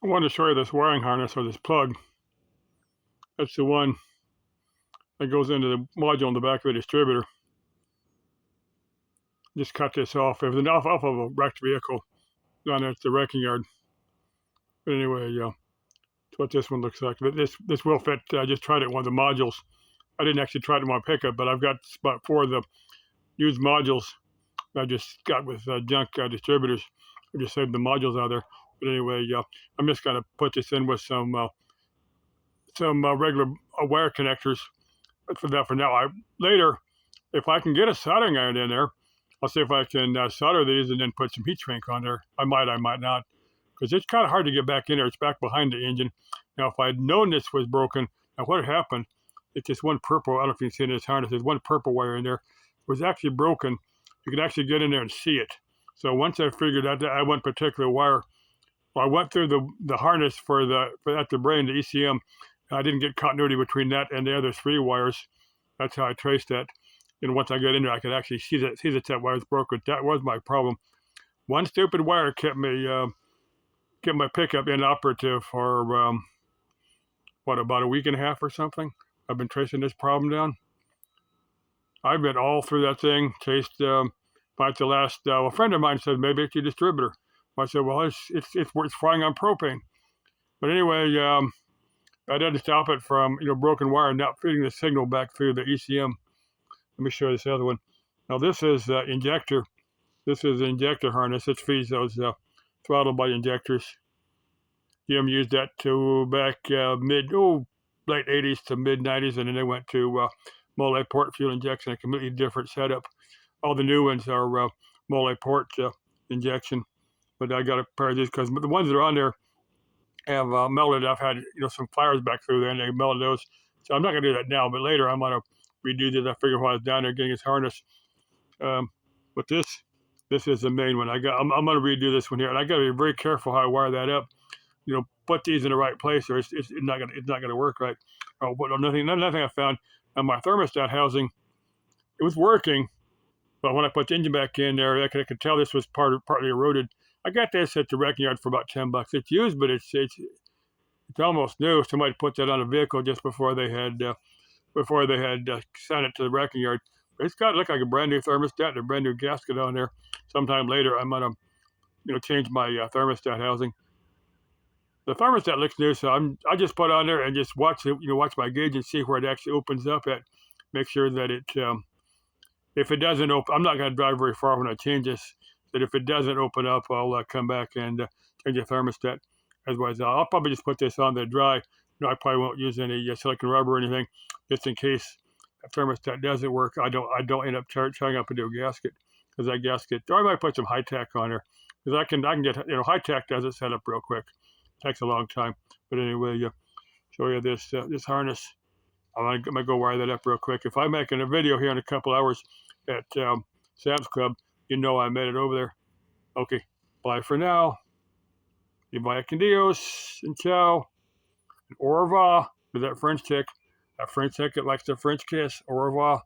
I wanted to show you this wiring harness or this plug. That's the one that goes into the module in the back of the distributor. Just cut this off. It was off of a wrecked vehicle down at the wrecking yard. But anyway, yeah, that's what this one looks like. But this will fit. I just tried it in one of the modules. I didn't actually try it in my pickup, but I've got about 4 of the used modules I just got with junk distributors. I just saved the modules out there. But anyway, I'm just gonna put this in with some regular wire connectors for that for now. Later, if I can get a soldering iron in there, I'll see if I can solder these and then put some heat shrink on there. I might not, because it's kind of hard to get back in there. It's back behind the engine. Now, if I'd known this was broken, now what had happened, it's just one purple, I don't know if you can see in this harness, there's one purple wire in there. It was actually broken. You could actually get in there and see it. So once I figured out that I one particular wire, well, I went through the harness for that the brain, the ECM. I didn't get continuity between that and the other 3 wires. That's how I traced that. And once I got in there, I could actually see that wire was broken. That was my problem. One stupid wire kept my pickup inoperative for about a week and a half or something. I've been tracing this problem down. I've been all through that thing, chased. But the last, a friend of mine said maybe it's your distributor. I said, well, it's frying on propane. But anyway, I had to stop it from broken wire not feeding the signal back through the ECM. Let me show you this other one. Now this is injector. This is the injector harness. It feeds those throttle body injectors. GM used that to back late 80s to mid 90s, and then they went to multi-port fuel injection, a completely different setup. All the new ones are multi-port injection, but I got a pair of these because the ones that are on there have melted. I've had some fires back through there, and they melted those. So I'm not gonna do that now, but later I'm gonna redo this. I figure while I was down there getting his harness. But this is the main one. I'm gonna redo this one here, and I gotta be very careful how I wire that up. Put these in the right place, or it's not gonna work right. But another thing I found on my thermostat housing, it was working, but when I put the engine back in there, I could tell this was partly eroded. I got this at the wrecking yard for about $10. It's used, but it's almost new. Somebody put that on a vehicle just before they had sent it to the wrecking yard. But it's got to look like a brand new thermostat and a brand new gasket on there. Sometime later, I'm gonna change my thermostat housing. The thermostat looks new, so I just put on there and just watch it. Watch my gauge and see where it actually opens up at. Make sure that it if it doesn't open, I'm not going to drive very far when I change this. That if it doesn't open up, I'll come back and change the thermostat. Otherwise, I'll probably just put this on there dry. I probably won't use any silicone rubber or anything, just in case the thermostat doesn't work. I don't end up charging up a new gasket, because that gasket. Or I might put some high tack on there, because I can get high tack does it set up real quick. It takes a long time, but anyway, show you this harness. I'm gonna go wire that up real quick. If I'm making a video here in a couple hours at Sam's Club, I made it over there. Okay, bye for now. Y vaya con Dios, and ciao, and au revoir to that French chick. That French chick that likes the French kiss. Au revoir.